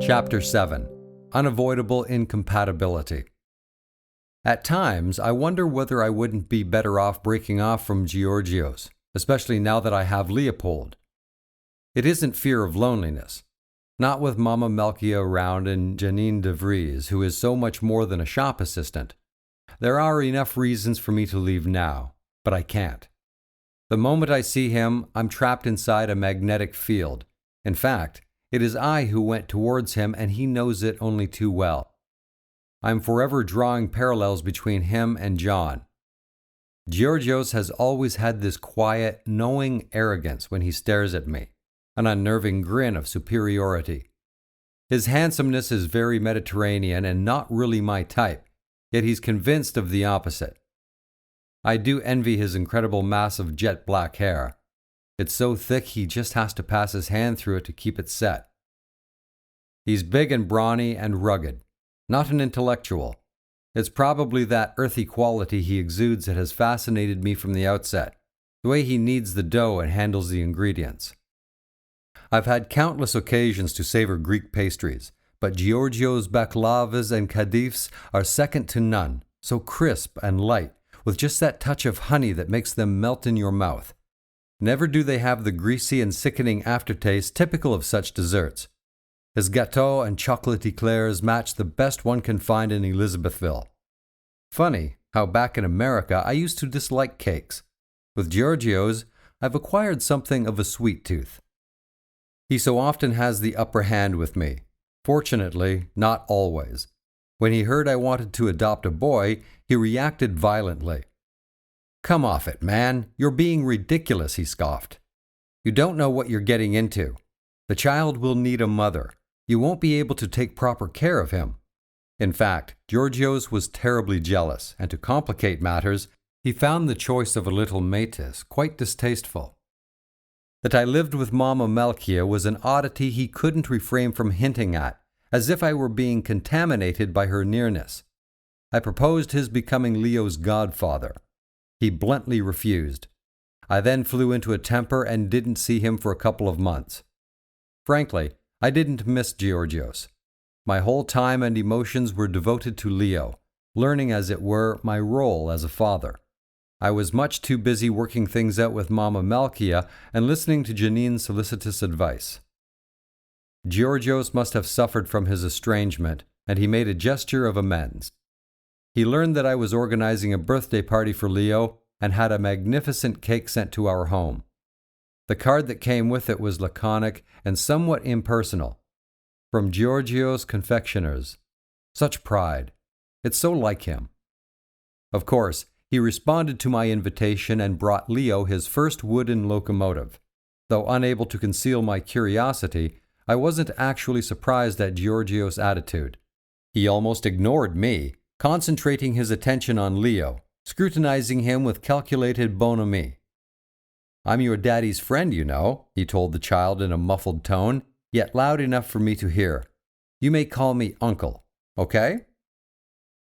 Chapter 7. Unavoidable Incompatibility. At times, I wonder whether I wouldn't be better off breaking off from Georgios, especially now that I have Leopold. It isn't fear of loneliness. Not with Mama Melkia around and Janine de Vries, who is so much more than a shop assistant. There are enough reasons for me to leave now, but I can't. The moment I see him, I'm trapped inside a magnetic field. In fact, it is I who went towards him, and he knows it only too well. I'm forever drawing parallels between him and John. Georgios has always had this quiet, knowing arrogance when he stares at me, an unnerving grin of superiority. His handsomeness is very Mediterranean and not really my type, yet he's convinced of the opposite. I do envy his incredible mass of jet black hair. It's so thick he just has to pass his hand through it to keep it set. He's big and brawny and rugged, not an intellectual. It's probably that earthy quality he exudes that has fascinated me from the outset, the way he kneads the dough and handles the ingredients. I've had countless occasions to savor Greek pastries, but Georgios' baklavas and kadifs are second to none, so crisp and light, with just that touch of honey that makes them melt in your mouth. Never do they have the greasy and sickening aftertaste typical of such desserts. His gâteaux and chocolate eclairs match the best one can find in Elizabethville. Funny how back in America I used to dislike cakes. With Georgios, I've acquired something of a sweet tooth. He so often has the upper hand with me. Fortunately, not always. When he heard I wanted to adopt a boy, he reacted violently. "Come off it, man. You're being ridiculous," he scoffed. "You don't know what you're getting into. The child will need a mother. You won't be able to take proper care of him." In fact, Georgios was terribly jealous, and to complicate matters, he found the choice of a little Métis quite distasteful. That I lived with Mama Melkia was an oddity he couldn't refrain from hinting at, as if I were being contaminated by her nearness. I proposed his becoming Leo's godfather. He bluntly refused. I then flew into a temper and didn't see him for a couple of months. Frankly, I didn't miss Georgios. My whole time and emotions were devoted to Leo, learning, as it were, my role as a father. I was much too busy working things out with Mama Melkia and listening to Janine's solicitous advice. Georgios must have suffered from his estrangement, and he made a gesture of amends. He learned that I was organizing a birthday party for Leo and had a magnificent cake sent to our home. The card that came with it was laconic and somewhat impersonal. From Georgios Confectioners. Such pride. It's so like him. Of course, he responded to my invitation and brought Leo his first wooden locomotive. Though unable to conceal my curiosity, I wasn't actually surprised at Georgios' attitude. He almost ignored me, concentrating his attention on Leo, scrutinizing him with calculated bonhomie. "I'm your daddy's friend, you know," he told the child in a muffled tone, yet loud enough for me to hear. "You may call me Uncle, okay?"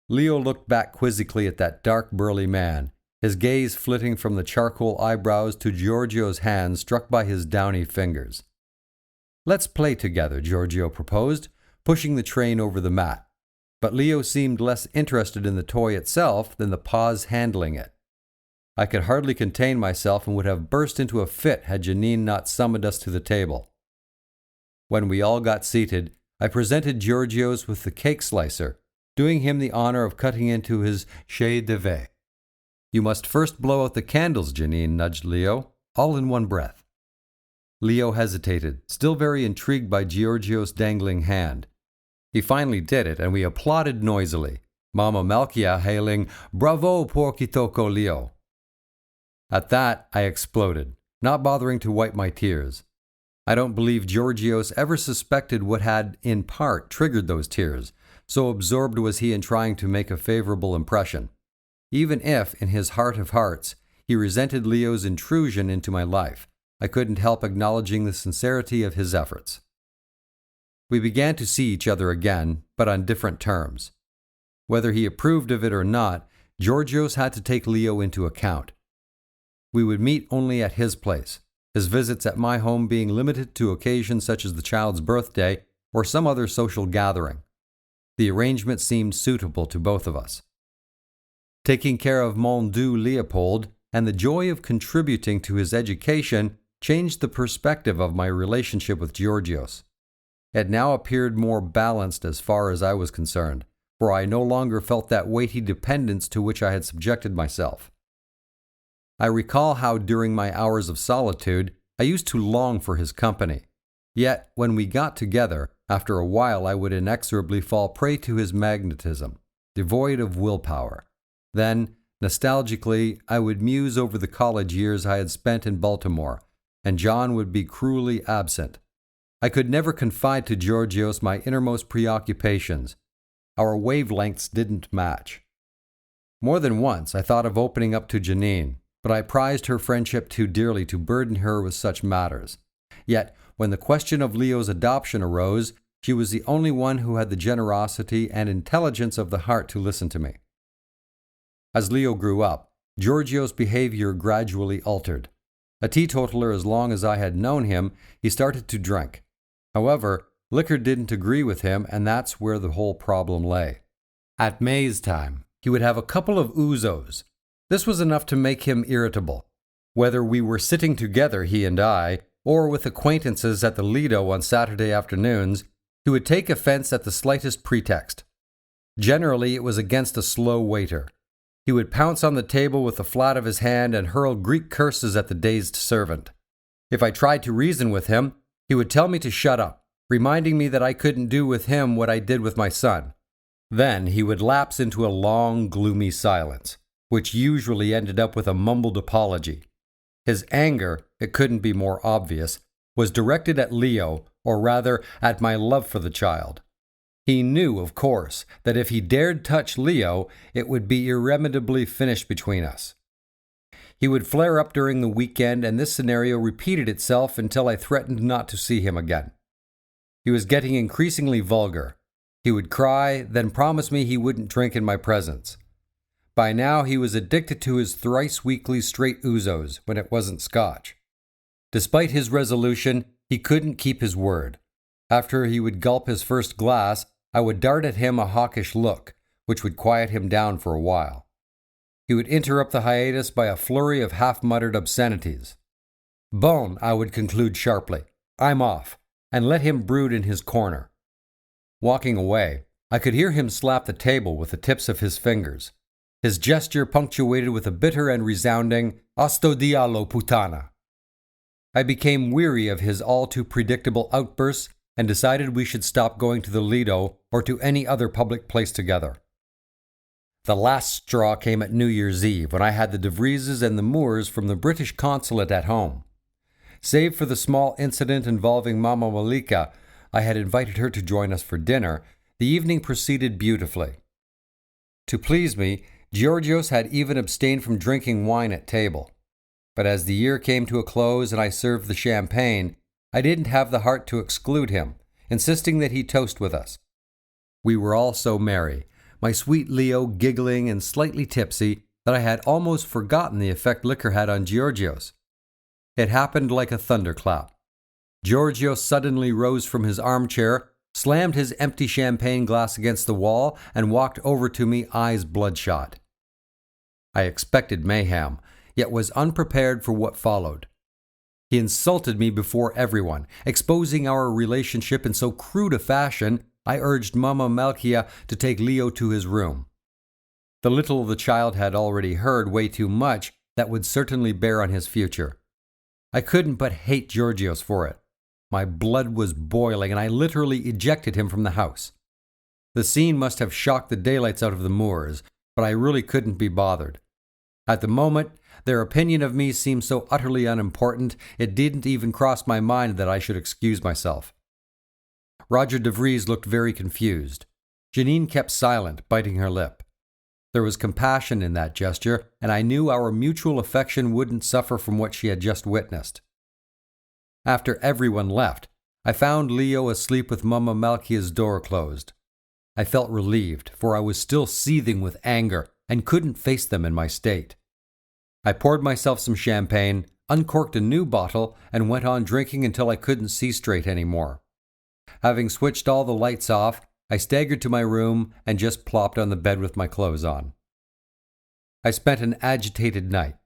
Leo looked back quizzically at that dark, burly man, his gaze flitting from the charcoal eyebrows to Georgios' hands struck by his downy fingers. "Let's play together," Giorgio proposed, pushing the train over the mat. But Leo seemed less interested in the toy itself than the paws handling it. I could hardly contain myself and would have burst into a fit had Janine not summoned us to the table. When we all got seated, I presented Georgios with the cake slicer, doing him the honor of cutting into his chef d'oeuvre. "You must first blow out the candles," Janine nudged Leo, all in one breath. Leo hesitated, still very intrigued by Georgios' dangling hand. He finally did it, and we applauded noisily, Mama Melkia hailing, "Bravo, por kitoko Leo." At that, I exploded, not bothering to wipe my tears. I don't believe Georgios ever suspected what had, in part, triggered those tears, so absorbed was he in trying to make a favorable impression. Even if, in his heart of hearts, he resented Leo's intrusion into my life, I couldn't help acknowledging the sincerity of his efforts. We began to see each other again, but on different terms. Whether he approved of it or not, Georgios had to take Leo into account. We would meet only at his place, his visits at my home being limited to occasions such as the child's birthday or some other social gathering. The arrangement seemed suitable to both of us. Taking care of mon doux Leopold and the joy of contributing to his education changed the perspective of my relationship with Georgios. It now appeared more balanced as far as I was concerned, for I no longer felt that weighty dependence to which I had subjected myself. I recall how during my hours of solitude I used to long for his company, yet when we got together, after a while I would inexorably fall prey to his magnetism, devoid of willpower. Then, nostalgically, I would muse over the college years I had spent in Baltimore, and John would be cruelly absent. I could never confide to Georgios my innermost preoccupations. Our wavelengths didn't match. More than once I thought of opening up to Janine, but I prized her friendship too dearly to burden her with such matters. Yet, when the question of Leo's adoption arose, she was the only one who had the generosity and intelligence of the heart to listen to me. As Leo grew up, Georgios' behavior gradually altered. A teetotaler as long as I had known him, he started to drink. However, liquor didn't agree with him, and that's where the whole problem lay. At May's time, he would have a couple of ouzos. This was enough to make him irritable. Whether we were sitting together, he and I, or with acquaintances at the Lido on Saturday afternoons, he would take offense at the slightest pretext. Generally, it was against a slow waiter. He would pounce on the table with the flat of his hand and hurl Greek curses at the dazed servant. If I tried to reason with him, he would tell me to shut up, reminding me that I couldn't do with him what I did with my son. Then he would lapse into a long, gloomy silence, which usually ended up with a mumbled apology. His anger, it couldn't be more obvious, was directed at Leo, or rather at my love for the child. He knew, of course, that if he dared touch Leo, it would be irremediably finished between us. He would flare up during the weekend, and this scenario repeated itself until I threatened not to see him again. He was getting increasingly vulgar. He would cry, then promise me he wouldn't drink in my presence. By now he was addicted to his thrice-weekly straight ouzos, when it wasn't scotch. Despite his resolution, he couldn't keep his word. After he would gulp his first glass, I would dart at him a hawkish look, which would quiet him down for a while. He would interrupt the hiatus by a flurry of half-muttered obscenities. "Bon," I would conclude sharply. "I'm off," and let him brood in his corner. Walking away, I could hear him slap the table with the tips of his fingers, his gesture punctuated with a bitter and resounding "Osto dialo, putana." I became weary of his all-too-predictable outbursts and decided we should stop going to the Lido or to any other public place together. The last straw came at New Year's Eve, when I had the De Vrieses and the Moores from the British consulate at home. Save for the small incident involving Mama Malika, I had invited her to join us for dinner. The evening proceeded beautifully. To please me, Georgios had even abstained from drinking wine at table. But as the year came to a close and I served the champagne, I didn't have the heart to exclude him, insisting that he toast with us. We were all so merry, my sweet Leo giggling and slightly tipsy, that I had almost forgotten the effect liquor had on Georgios. It happened like a thunderclap. Georgios suddenly rose from his armchair, slammed his empty champagne glass against the wall, and walked over to me, eyes bloodshot. I expected mayhem, yet was unprepared for what followed. He insulted me before everyone, exposing our relationship in so crude a fashion, I urged Mama Malkia to take Leo to his room. The little the child had already heard way too much that would certainly bear on his future. I couldn't but hate Georgios for it. My blood was boiling, and I literally ejected him from the house. The scene must have shocked the daylights out of the Moors, but I really couldn't be bothered. At the moment, their opinion of me seemed so utterly unimportant, it didn't even cross my mind that I should excuse myself. Roger De Vries looked very confused. Janine kept silent, biting her lip. There was compassion in that gesture, and I knew our mutual affection wouldn't suffer from what she had just witnessed. After everyone left, I found Leo asleep with Mama Malkia's door closed. I felt relieved, for I was still seething with anger and couldn't face them in my state. I poured myself some champagne, uncorked a new bottle, and went on drinking until I couldn't see straight anymore. Having switched all the lights off, I staggered to my room and just plopped on the bed with my clothes on. I spent an agitated night.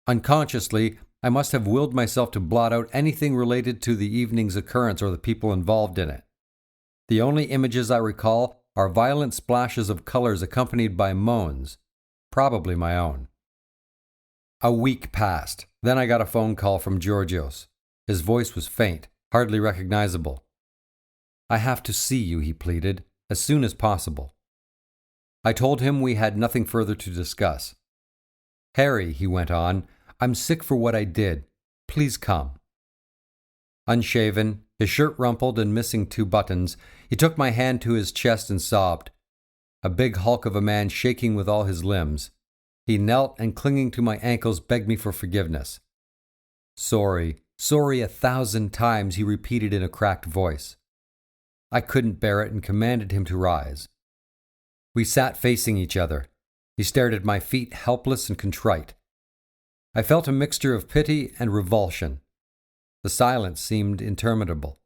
Unconsciously, I must have willed myself to blot out anything related to the evening's occurrence or the people involved in it. The only images I recall are violent splashes of colors accompanied by moans, probably my own. A week passed. Then I got a phone call from Georgios. His voice was faint, hardly recognizable. "I have to see you," he pleaded, "as soon as possible." I told him we had nothing further to discuss. "Harry," he went on, "I'm sick for what I did. Please come." Unshaven, his shirt rumpled and missing 2 buttons, he took my hand to his chest and sobbed. A big hulk of a man shaking with all his limbs. He knelt and, clinging to my ankles, begged me for forgiveness. "Sorry, sorry 1,000 times," he repeated in a cracked voice. I couldn't bear it and commanded him to rise. We sat facing each other. He stared at my feet, helpless and contrite. I felt a mixture of pity and revulsion. The silence seemed interminable.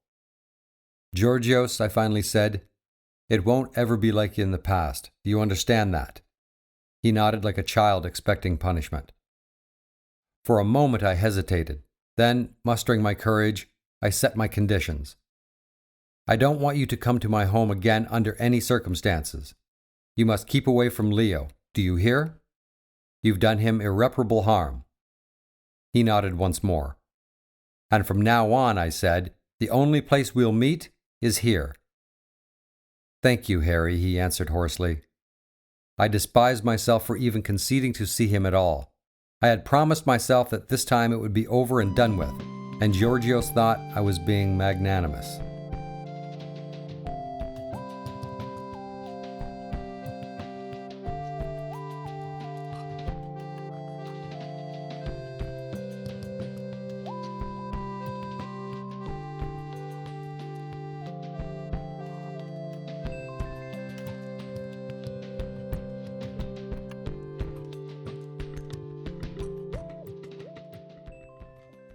"Georgios," I finally said, "it won't ever be like in the past. Do you understand that?" He nodded like a child expecting punishment. For a moment I hesitated. Then, mustering my courage, I set my conditions. "I don't want you to come to my home again under any circumstances. You must keep away from Leo. Do you hear? You've done him irreparable harm." He nodded once more. "And from now on," I said, "the only place we'll meet is here." "Thank you, Harry," he answered hoarsely. I despised myself for even conceding to see him at all. I had promised myself that this time it would be over and done with, and Georgios thought I was being magnanimous.